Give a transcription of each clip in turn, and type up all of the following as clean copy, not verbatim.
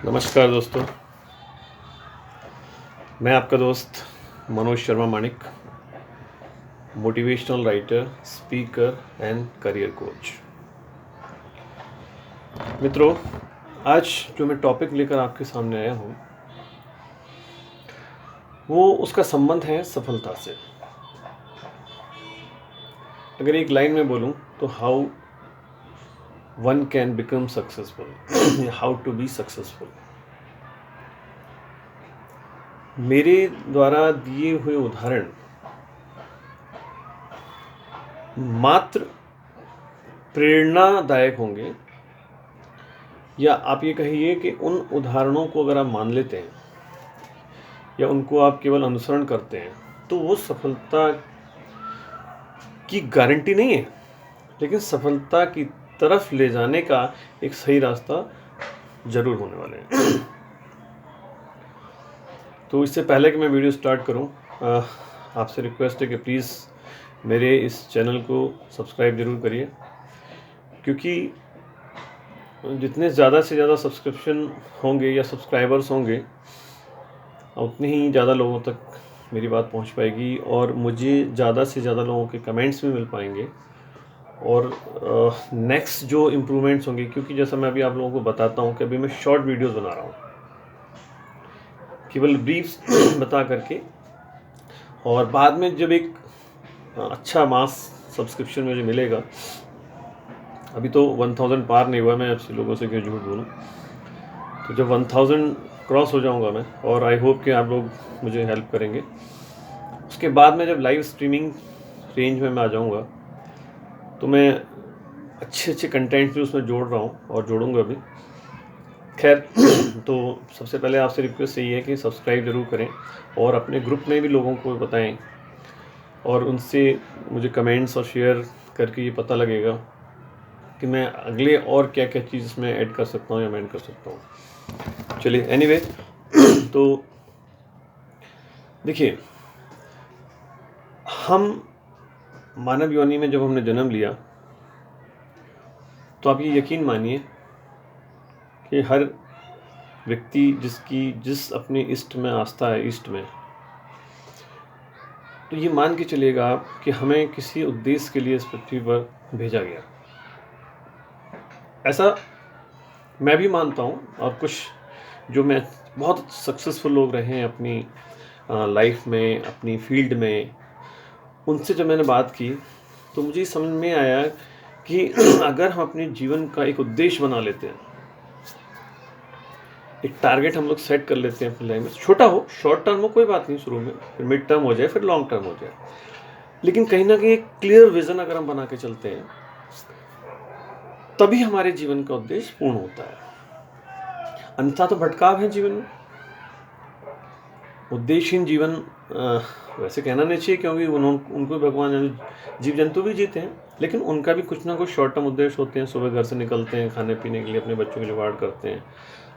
नमस्कार दोस्तों, मैं आपका दोस्त Manoj Sharma Manik, motivational writer, speaker and career coach. मित्रों, आज जो मैं टॉपिक लेकर आपके सामने आया हूँ वो उसका संबंध है सफलता से। अगर एक लाइन में बोलूँ तो how one can become successful या हाउ टू बी सक्सेसफुल। मेरे द्वारा दिए हुए उदाहरण मात्र प्रेरणादायक होंगे, या आप ये कहिए कि उन उदाहरणों को अगर आप मान लेते हैं या उनको आप केवल अनुसरण करते हैं तो वो सफलता की गारंटी नहीं है, लेकिन सफलता की तरफ ले जाने का एक सही रास्ता जरूर होने वाले हैं। तो इससे पहले कि मैं वीडियो स्टार्ट करूं, आपसे रिक्वेस्ट है कि प्लीज़ मेरे इस चैनल को सब्सक्राइब ज़रूर करिए, क्योंकि जितने ज़्यादा से ज़्यादा सब्सक्रिप्शन होंगे या सब्सक्राइबर्स होंगे उतने ही ज़्यादा लोगों तक मेरी बात पहुंच पाएगी और मुझे ज़्यादा से ज़्यादा लोगों के कमेंट्स भी मिल पाएंगे और नेक्स्ट जो इम्प्रूवमेंट्स होंगे, क्योंकि जैसा मैं अभी आप लोगों को बताता हूं कि अभी मैं शॉर्ट वीडियोस बना रहा हूं, केवल ब्रीफ्स बता करके, और बाद में जब एक अच्छा मास सब्सक्रिप्शन मुझे मिलेगा, अभी तो 1000 पार नहीं हुआ, मैं आपसे लोगों से क्यों झूठ बोलूं, तो जब 1000 क्रॉस हो जाऊंगा मैं, और आई होप कि आप लोग मुझे हेल्प करेंगे, उसके बाद में जब लाइव स्ट्रीमिंग रेंज में मैं आ जाऊंगा तो मैं अच्छे कंटेंट भी उसमें जोड़ रहा हूँ और जोड़ूंगा भी। खैर, तो सबसे पहले आपसे रिक्वेस्ट यही है कि सब्सक्राइब ज़रूर करें और अपने ग्रुप में भी लोगों को बताएं, और उनसे मुझे कमेंट्स और शेयर करके ये पता लगेगा कि मैं अगले और क्या क्या चीज़ इसमें ऐड कर सकता हूँ या मैं ऐड कर सकता हूँ। चलिए, एनीवे, तो देखिए, हम मानव योनि में जब हमने जन्म लिया तो आप ये यकीन मानिए कि हर व्यक्ति जिस अपने इष्ट में आस्था है, इष्ट में, तो ये मान के चलिएगा आप कि हमें किसी उद्देश्य के लिए इस पृथ्वी पर भेजा गया। ऐसा मैं भी मानता हूँ, और कुछ जो मैं बहुत सक्सेसफुल लोग रहे हैं अपनी लाइफ में, अपनी फील्ड में, उनसे जब मैंने बात की तो मुझे समझ में आया कि अगर हम अपने जीवन का एक उद्देश्य बना लेते हैं, एक टारगेट हम लोग सेट कर लेते हैं अपनी लाइफ में, छोटा हो, शॉर्ट टर्म हो कोई बात नहीं, शुरू में, फिर मिड टर्म हो जाए, फिर लॉन्ग टर्म हो जाए, लेकिन कहीं ना कहीं एक क्लियर विजन अगर हम बना के चलते हैं तभी हमारे जीवन का उद्देश्य पूर्ण होता है। अन्यथा तो भटकाव है जीवन में। उद्देश्यहीन जीवन वैसे कहना नहीं चाहिए, क्योंकि उनको भगवान, जीव जंतु भी जीते हैं, लेकिन उनका भी कुछ ना कुछ शॉर्ट टर्म उद्देश्य होते हैं। सुबह घर से निकलते हैं खाने पीने के लिए, अपने बच्चों के लिए जुगाड़ करते हैं,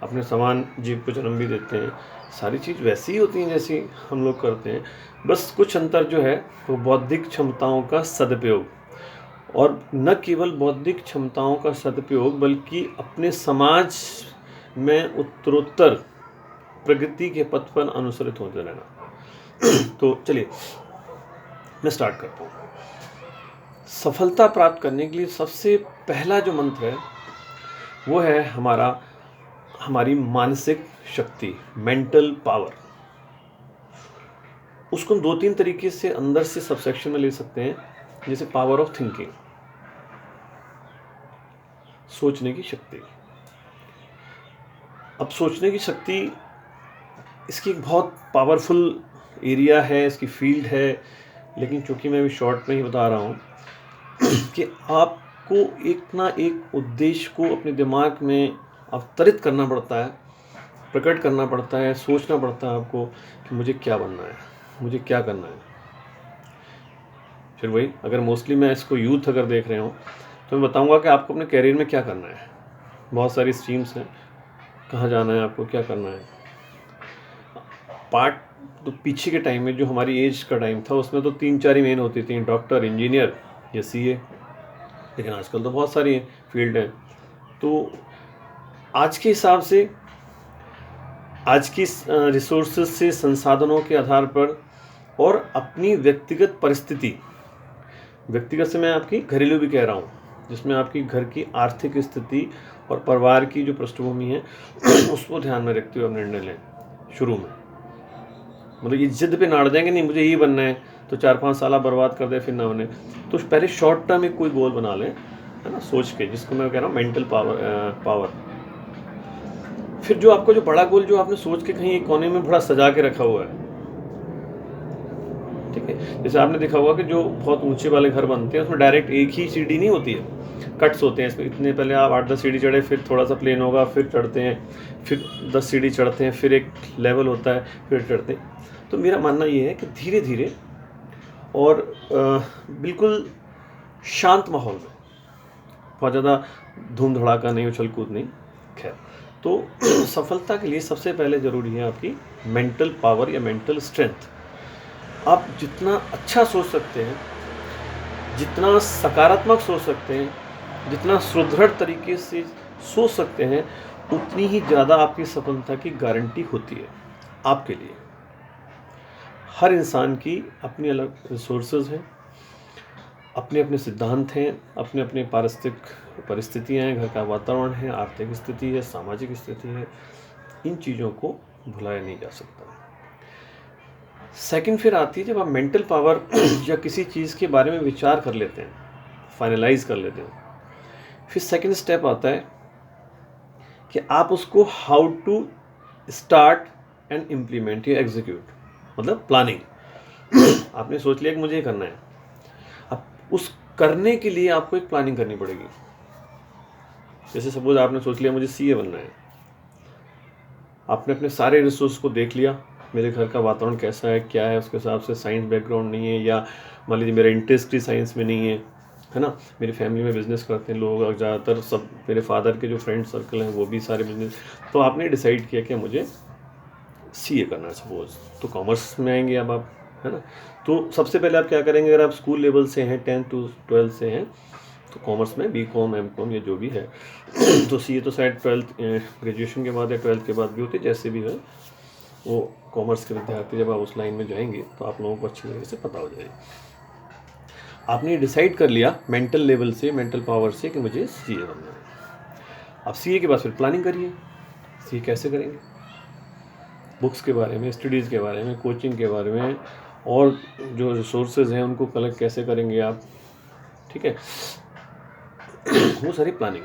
अपने समान जीव को जन्म भी देते हैं, सारी चीज़ वैसी ही होती हैं जैसी हम लोग करते हैं। बस कुछ अंतर जो है वो बौद्धिक क्षमताओं का सदुपयोग, और न केवल बौद्धिक क्षमताओं का सदुपयोग बल्कि अपने समाज में उत्तरोत्तर प्रगति के पथ पर अनुसरित होते रहना। तो चलिए मैं स्टार्ट करता हूँ। सफलता प्राप्त करने के लिए सबसे पहला जो मंत्र है वो है हमारी मानसिक शक्ति, मेंटल पावर। उसको हम 2-3 तरीके से अंदर से सबसेक्शन में ले सकते हैं, जैसे पावर ऑफ थिंकिंग, सोचने की शक्ति। अब सोचने की शक्ति, इसकी एक बहुत पावरफुल एरिया है, इसकी फील्ड है, लेकिन चूंकि मैं अभी शॉर्ट में ही बता रहा हूँ कि आपको एक ना एक उद्देश्य को अपने दिमाग में अवतरित करना पड़ता है, प्रकट करना पड़ता है, सोचना पड़ता है आपको कि मुझे क्या बनना है, मुझे क्या करना है। फिर वही, अगर मोस्टली मैं इसको यूथ अगर देख रहे हो तो मैं बताऊंगा कि आपको अपने कैरियर में क्या करना है। बहुत सारी स्ट्रीम्स हैं, कहाँ जाना है आपको, क्या करना है। पार्ट तो पीछे के टाइम में, जो हमारी एज का टाइम था, उसमें तो 3-4 ही मेन होती थी, डॉक्टर, इंजीनियर या सीए, लेकिन आजकल तो बहुत सारी फील्ड हैं। तो आज के हिसाब से आज की रिसोर्सेज से, संसाधनों के आधार पर और अपनी व्यक्तिगत परिस्थिति, व्यक्तिगत से मैं आपकी घरेलू भी कह रहा हूँ, जिसमें आपकी घर की आर्थिक स्थिति और परिवार की जो पृष्ठभूमि है उसको ध्यान में रखते हुए आप निर्णय लें। शुरू में मतलब ये जिद पे नाड़ देंगे नहीं मुझे यही बनना है, तो 4-5 साल आप बर्बाद कर दे फिर ना बने। तो पहले शॉर्ट टर्म एक कोई गोल बना लें, है ना, सोच के, जिसको मैं कह रहा हूँ मेंटल पावर। फिर जो आपका जो बड़ा गोल जो आपने सोच के कहीं एक कोने में बड़ा सजा के रखा हुआ है, ठीक है, जैसे आपने देखा होगा कि जो बहुत ऊंचे वाले घर बनते हैं उसमें डायरेक्ट एक ही सीढ़ी नहीं होती है, कट्स होते हैं इसमें। इतने पहले आप 8-10 सीढ़ी चढ़े, फिर थोड़ा सा प्लेन होगा, फिर चढ़ते हैं, फिर 10 सीढ़ी चढ़ते हैं, फिर एक लेवल होता है, फिर चढ़ते हैं। तो मेरा मानना ये है कि धीरे धीरे और बिल्कुल शांत माहौल में, बहुत ज़्यादा धूम धड़ाका नहीं, उछल कूद नहीं, खैर। तो सफलता के लिए सबसे पहले ज़रूरी है आपकी मेंटल पावर या मेंटल स्ट्रेंथ। आप जितना अच्छा सोच सकते हैं, जितना सकारात्मक सोच सकते हैं, जितना सुदृढ़ तरीके से सोच सकते हैं, उतनी ही ज़्यादा आपकी सफलता की गारंटी होती है आपके लिए। हर इंसान की अपनी अलग रिसोर्सेज हैं, अपने अपने सिद्धांत हैं, अपने अपने पारिस्थितिक परिस्थितियाँ हैं, घर का वातावरण है, आर्थिक स्थिति है, सामाजिक स्थिति है। इन चीज़ों को भुलाया नहीं जा सकता। सेकंड फिर आती है जब आप मेंटल पावर या किसी चीज़ के बारे में विचार कर लेते हैं, फाइनलाइज कर लेते हैं, फिर सेकंड स्टेप आता है कि आप उसको how to start and implement या एग्जीक्यूट, मतलब प्लानिंग। आपने सोच लिया कि मुझे ये करना है, अब उस करने के लिए आपको एक प्लानिंग करनी पड़ेगी। जैसे सपोज आपने सोच लिया मुझे सीए बनना है, आपने अपने सारे रिसोर्स को देख लिया, मेरे घर का वातावरण कैसा है, क्या है, उसके हिसाब से साइंस बैकग्राउंड नहीं है, या मान लीजिए मेरा इंटरेस्ट ही साइंस में नहीं है ना, मेरी फैमिली में बिज़नेस करते हैं लोग ज़्यादातर, सब मेरे फादर के जो फ्रेंड सर्कल हैं वो भी सारे बिजनेस। तो आपने डिसाइड किया कि मुझे सीए करना है सपोज, तो कॉमर्स में आएंगे अब आप, है ना। तो सबसे पहले आप क्या करेंगे, अगर आप स्कूल लेवल से हैं, 10th to 12th से हैं, तो कॉमर्स में बीकॉम, एमकॉम या जो भी है तो सीए तो शायद 12th ग्रेजुएशन के बाद या 12th के बाद भी होती है, जैसे भी है वो कॉमर्स के विद्यार्थी जब आप उस लाइन में जाएंगे तो आप लोगों को अच्छी तरीके से पता हो जाएगा। आपने डिसाइड कर लिया मेंटल लेवल से, मेंटल पावर से कि मुझे सीए बनना है। अब सीए के बाद फिर प्लानिंग करिए, सीए कैसे करेंगे, बुक्स के बारे में, स्टडीज़ के बारे में, कोचिंग के बारे में, और जो रिसोर्सेज हैं उनको कलेक्ट कैसे करेंगे आप, ठीक है, वो सारी प्लानिंग।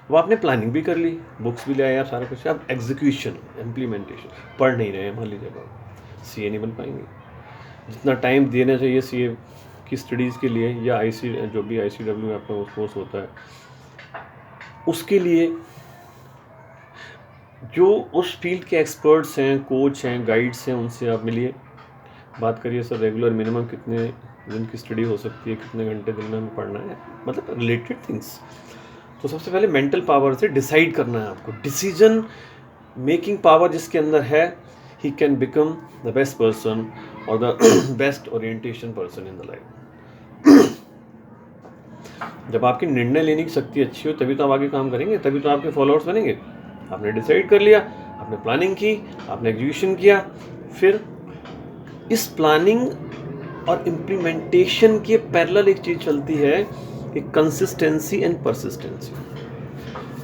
अब आपने प्लानिंग भी कर ली, बुक्स भी ले आए आप, सारा कुछ, अब एग्जीक्यूशन, इम्प्लीमेंटेशन। पढ़ नहीं रहे हैं मान लीजिए, आप सीए नहीं बन पाएंगे। जितना टाइम देना चाहिए सीए की स्टडीज़ के लिए, या आईसी जो भी ICW आपका वो कोर्स होता है, उसके लिए जो उस फील्ड के एक्सपर्ट्स हैं, कोच हैं, गाइड्स हैं, उनसे आप मिलिए, बात करिए, सर रेगुलर मिनिमम कितने दिन की स्टडी हो सकती है, कितने घंटे दिन में हमें पढ़ना है, मतलब रिलेटेड थिंग्स। तो सबसे पहले मेंटल पावर से डिसाइड करना है आपको, डिसीजन मेकिंग पावर जिसके अंदर है, he can become the best person और the best orientation person in the life. जब आपकी निर्णय लेने की शक्ति अच्छी हो तभी तो आप आगे काम करेंगे, तभी तो आपके फॉलोअर्स बनेंगे। आपने डिसाइड कर लिया, आपने प्लानिंग की, आपने एग्जीक्यूशन किया, फिर इस प्लानिंग और इम्प्लीमेंटेशन के पैरेलल एक चीज़ चलती है, एक कंसिस्टेंसी एंड परसिस्टेंसी।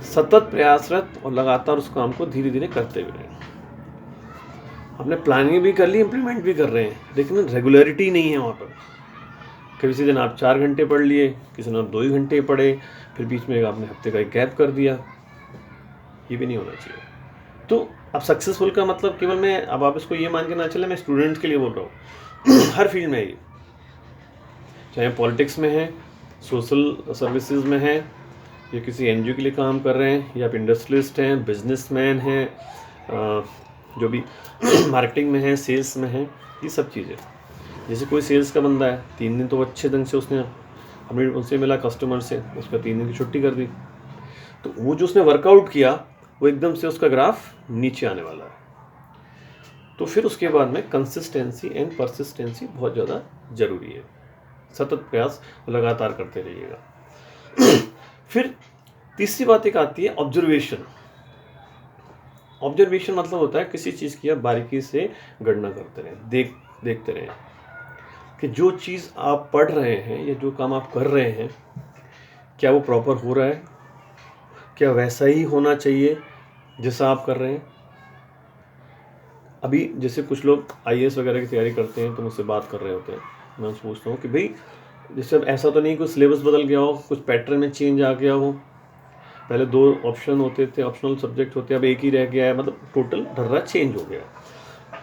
सतत प्रयासरत और लगातार उस काम को धीरे धीरे करते हुए रहें। आपने प्लानिंग भी कर ली, इम्प्लीमेंट भी कर रहे हैं, लेकिन रेगुलरिटी नहीं है वहाँ पर। किसी दिन आप 4 घंटे पढ़ लिए, किसी दिन आप 2 ही घंटे पढ़े, फिर बीच में आपने हफ्ते का एक गैप कर दिया, ये भी नहीं होना चाहिए। तो अब सक्सेसफुल का मतलब केवल मैं, अब आप इसको ये मान के ना चले मैं स्टूडेंट्स के लिए बोल रहा हूँ, हर फील्ड में है ये, चाहे पॉलिटिक्स में है, सोशल सर्विसेज में है, या किसी NGO के लिए काम कर रहे हैं, या आप इंडस्ट्रियलिस्ट हैं, बिजनेसमैन हैं, जो भी मार्केटिंग में है, सेल्स में है, ये सब चीज़ें। जैसे कोई सेल्स का बंदा है, 3 दिन तो अच्छे ढंग से उसने, हमें उनसे मिला कस्टमर से, उसका 3 दिन की छुट्टी कर दी, तो वो जो उसने वर्कआउट किया वो एकदम से उसका ग्राफ नीचे आने वाला है। तो फिर उसके बाद में कंसिस्टेंसी एंड परसिस्टेंसी बहुत ज़्यादा ज़रूरी है, सतत प्रयास लगातार करते रहिएगा। फिर तीसरी बात एक आती है ऑब्जर्वेशन। ऑब्जर्वेशन मतलब होता है किसी चीज़ की आप बारीकी से गणना करते रहें, देखते रहें कि जो चीज़ आप पढ़ रहे हैं या जो काम आप कर रहे हैं क्या वो प्रॉपर हो रहा है, क्या वैसा ही होना चाहिए जैसा आप कर रहे हैं। अभी जैसे कुछ लोग IAS वगैरह की तैयारी करते हैं तो मुझसे बात कर रहे होते हैं, मैं उनसे पूछता हूँ कि भाई जैसे अब ऐसा तो नहीं कुछ सिलेबस बदल गया हो, कुछ पैटर्न में चेंज आ गया हो, पहले 2 ऑप्शन होते थे, ऑप्शनल सब्जेक्ट होते अब एक ही रह गया है, मतलब टोटल ढर्रा चेंज हो गया।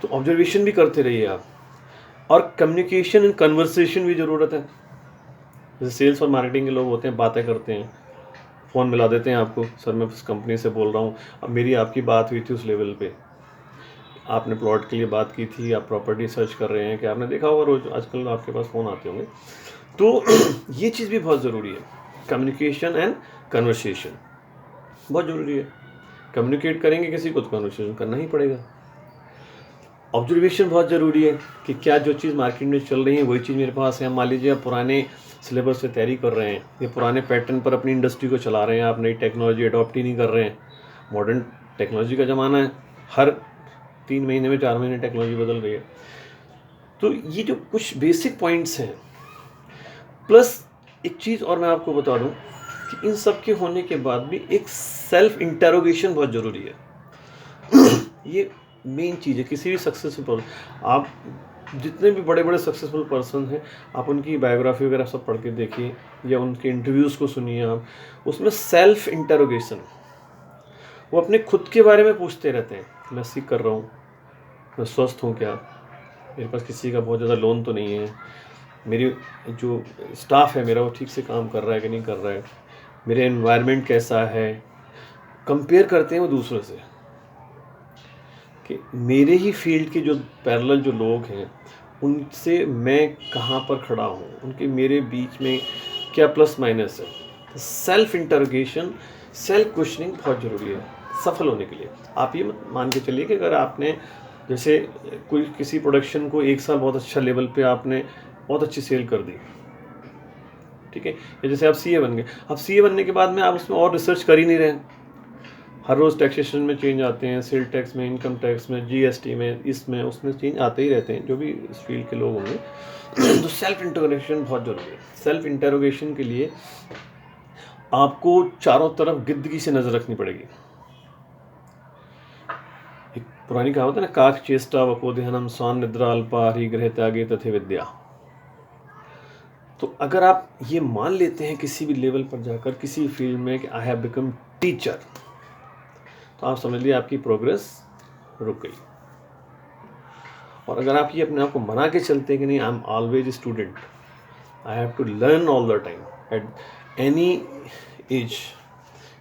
तो ऑब्जर्वेशन भी करते रहिए आप, और कम्युनिकेशन एंड कन्वर्सेशन भी ज़रूरत है। जैसे सेल्स और मार्केटिंग के लोग होते हैं, बातें करते हैं, फ़ोन मिला देते हैं आपको, सर मैं उस कंपनी से बोल रहा हूँ, अब मेरी आपकी बात हुई थी उस लेवल पे, आपने प्लॉट के लिए बात की थी, आप प्रॉपर्टी सर्च कर रहे हैं, कि आपने देखा होगा रोज आजकल आपके पास फ़ोन आते होंगे। तो ये चीज़ भी बहुत ज़रूरी है, कम्युनिकेशन एंड कन्वर्सेशन बहुत ज़रूरी है। कम्युनिकेट करेंगे किसी को तो कन्वर्सेशन करना ही पड़ेगा। ऑब्जर्वेशन बहुत ज़रूरी है कि क्या जो चीज़ मार्केट में चल रही है वही चीज़ मेरे पास है। मान लीजिए आप पुराने सिलेबस से तैयारी कर रहे हैं या पुराने पैटर्न पर अपनी इंडस्ट्री को चला रहे हैं, आप नई टेक्नोलॉजी अडॉप्ट ही नहीं कर रहे हैं। मॉडर्न टेक्नोलॉजी का ज़माना है, हर 3 महीने में 4 महीने टेक्नोलॉजी बदल रही है। तो ये जो कुछ बेसिक पॉइंट्स हैं, प्लस एक चीज़ और मैं आपको बता दूं कि इन सब के होने के बाद भी एक सेल्फ इंटरोगेशन बहुत ज़रूरी है। ये मेन चीज़ है किसी भी सक्सेसफुल, आप जितने भी बड़े बड़े सक्सेसफुल पर्सन हैं आप उनकी बायोग्राफी वगैरह सब पढ़ के देखिए या उनके इंटरव्यूज़ को सुनिए आप, उसमें सेल्फ इंटरोगेशन, वो अपने खुद के बारे में पूछते रहते हैं। मैं सीख कर रहा हूँ, मैं स्वस्थ हूँ क्या, मेरे पास किसी का बहुत ज़्यादा लोन तो नहीं है, मेरी जो स्टाफ है मेरा वो ठीक से काम कर रहा है कि नहीं कर रहा है, मेरा एनवायरनमेंट कैसा है। कंपेयर करते हैं वो दूसरों से कि मेरे ही फील्ड के जो पैरेलल जो लोग हैं उनसे मैं कहाँ पर खड़ा हूँ, उनके मेरे बीच में क्या प्लस माइनस है। तो सेल्फ इंटरोगेशन, सेल्फ क्वेश्चनिंग बहुत ज़रूरी है सफल होने के लिए। आप ये मत मान के चलिए कि अगर आपने जैसे कोई किसी प्रोडक्शन को 1 साल बहुत अच्छा लेवल पे आपने बहुत अच्छी सेल कर दी, ठीक है, या जैसे आप CA बन गए, अब CA बनने के बाद में आप उसमें और रिसर्च कर ही नहीं रहे, हर रोज़ टैक्सेशन में चेंज आते हैं, सेल टैक्स में, इनकम टैक्स में, GST में, इसमें उसमें चेंज आते ही रहते हैं जो भी इस फील्ड के लोग होंगे। तो सेल्फ इंटरोगेशन बहुत ज़रूरी है। सेल्फ इंटरोगेशन के लिए आपको चारों तरफ गिद्दगी से नज़र रखनी पड़ेगी। एक पुरानी कहावत है ना, काक चेष्टा वकोध्यानम स्वान निद्रा अल्पा हरिग्रह त्यागे तथे विद्या। तो अगर आप ये मान लेते हैं किसी भी लेवल पर जाकर किसी फील्ड में कि आई हैव बिकम टीचर, तो आप समझ लीजिए आपकी प्रोग्रेस रुक गई। और अगर आप ये अपने आप को मना के चलते हैं कि नहीं, I am always student, I have to learn all the time at any age,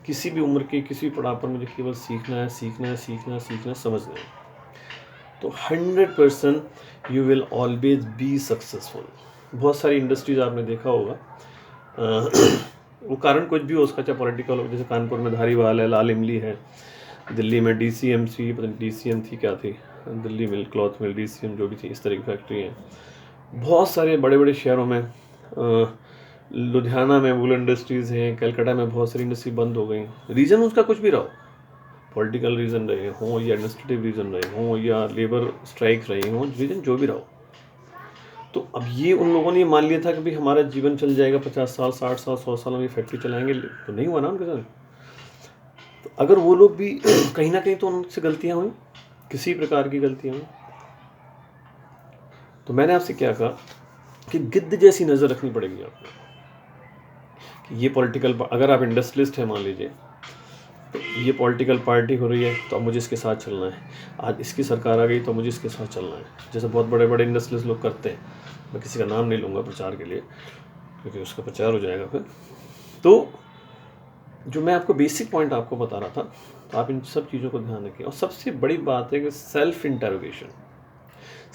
किसी भी उम्र के किसी भी पड़ाव पर मुझे केवल सीखना है, सीखना है, सीखना है, सीखना है, समझना है, तो 100% you will always be successful. बहुत सारी इंडस्ट्रीज आपने देखा होगा, वो कारण कुछ भी हो उसका, चाहे पॉलिटिकल हो, जैसे कानपुर में धारीवाल है, लाल इमली है, दिल्ली में DCMC, पता नहीं DCM थी क्या थी, दिल्ली मिल क्लॉथ मिल, DCM जो भी थी, इस तरह की फैक्ट्री है। बहुत सारे बड़े बड़े शहरों में, लुधियाना में वूल इंडस्ट्रीज़ हैं, कलकत्ता में बहुत सारी इंडस्ट्री बंद हो गई। रीज़न उसका कुछ भी रहो, पॉलिटिकल रीज़न रहे हों या एडमिनिस्ट्रेटिव रीज़न रहे हों या लेबर स्ट्राइक रही हों, रीज़न जो भी रहो, तो अब ये उन लोगों ने मान लिया था कि भाई हमारा जीवन चल जाएगा 50 साल, 60 साल, 100 साल में ये फैक्ट्री चलाएंगे, तो नहीं हुआ ना उनके साथ। तो अगर वो लोग भी कहीं ना कहीं तो उनसे गलतियां हुई, किसी प्रकार की गलतियां हुई। तो मैंने आपसे क्या कहा कि गिद्ध जैसी नज़र रखनी पड़ेगी आपको कि ये पॉलिटिकल, अगर आप इंडस्ट्रियलिस्ट हैं मान लीजिए, तो ये पॉलिटिकल पार्टी हो रही है तो अब मुझे इसके साथ चलना है, आज इसकी सरकार आ गई तो मुझे इसके साथ चलना है, जैसे बहुत बड़े बड़े इंडस्ट्रियलिस्ट लोग करते हैं। मैं किसी का नाम नहीं लूँगा प्रचार के लिए क्योंकि उसका प्रचार हो जाएगा फिर। तो जो मैं आपको बेसिक पॉइंट आपको बता रहा था, तो आप इन सब चीज़ों को ध्यान रखिए। और सबसे बड़ी बात है कि सेल्फ इंटरोगेशन,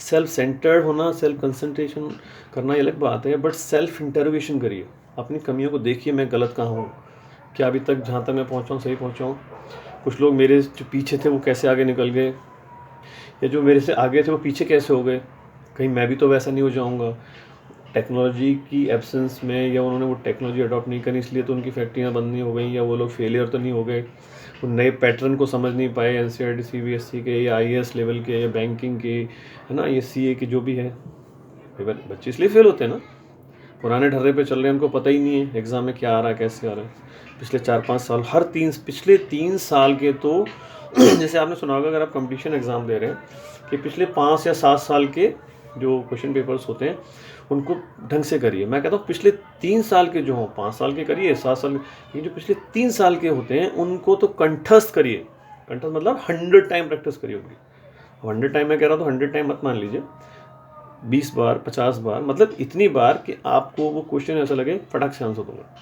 सेल्फ सेंटर्ड होना, सेल्फ कंसंट्रेशन करना ये अलग बात है, बट सेल्फ इंटरोगेशन करिए, अपनी कमियों को देखिए, मैं गलत कहाँ हूँ, क्या अभी तक जहाँ तक मैं पहुँचा हूँ सही पहुँचा हूँ, कुछ लोग मेरे जो पीछे थे वो कैसे आगे निकल गए, या जो मेरे से आगे थे वो पीछे कैसे हो गए, कहीं मैं भी तो वैसा नहीं हो जाऊँगा। टेक्नोलॉजी की एब्सेंस में, या उन्होंने वो टेक्नोलॉजी अडॉप्ट नहीं करी इसलिए तो उनकी फैक्ट्रियाँ बंद नहीं हो गई, या वो लोग फेलियर तो नहीं हो गए, वो नए पैटर्न को समझ नहीं पाए एनसीईआरटी सीबीएसई के या आईएएस लेवल के या बैंकिंग के, है ना, ये सीए के जो भी है। बच्चे इसलिए फेल होते हैं ना, पुराने ढर्रे पे चल रहे हैं, उनको पता ही नहीं है एग्ज़ाम में क्या आ रहा है, कैसे आ रहा है। पिछले 4-5 साल पिछले 3 साल के तो जैसे आपने सुना होगा अगर आप कंपटीशन एग्ज़ाम दे रहे हैं कि पिछले 5 या 7 साल के जो क्वेश्चन पेपर्स होते हैं उनको ढंग से करिए। मैं कहता हूँ पिछले 3 साल के जो हों, 5 साल के करिए, 7 साल ये जो पिछले 3 साल के होते हैं उनको तो कंठस्थ करिए। कंठस्थ मतलब 100 टाइम प्रैक्टिस करिए उनकी। 100 टाइम मैं कह रहा हूँ तो 100 टाइम मत मान लीजिए, 20 बार 50 बार, मतलब इतनी बार कि आपको वो क्वेश्चन ऐसा लगे फटाक से आंसर दूंगा।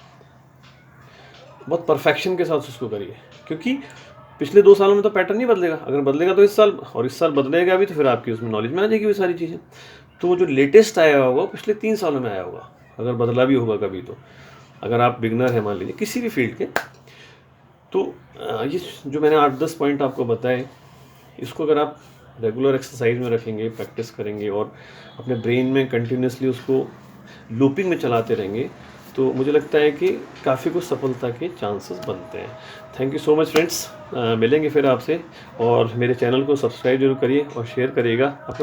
बहुत परफेक्शन के साथ उसको करिए, क्योंकि पिछले 2 सालों में तो पैटर्न नहीं बदलेगा, अगर बदलेगा तो इस साल, और इस साल बदलेगा भी तो फिर आपकी उसमें नॉलेज में आ जाएगी वो सारी चीज़ें। तो जो लेटेस्ट आया होगा पिछले 3 सालों में आया होगा, अगर बदला भी होगा कभी तो। अगर आप बिगनर हैं मान लीजिए किसी भी फील्ड के, तो ये जो मैंने 8-10 पॉइंट आपको बताए, इसको अगर आप रेगुलर एक्सरसाइज में रखेंगे, प्रैक्टिस करेंगे और अपने ब्रेन में कंटिन्यूसली उसको लूपिंग में चलाते रहेंगे, तो मुझे लगता है कि काफ़ी कुछ सफलता के चांसेस बनते हैं। Thank you so much friends, मिलेंगे फिर आपसे, और मेरे चैनल को सब्सक्राइब जरूर करिए और शेयर करिएगा।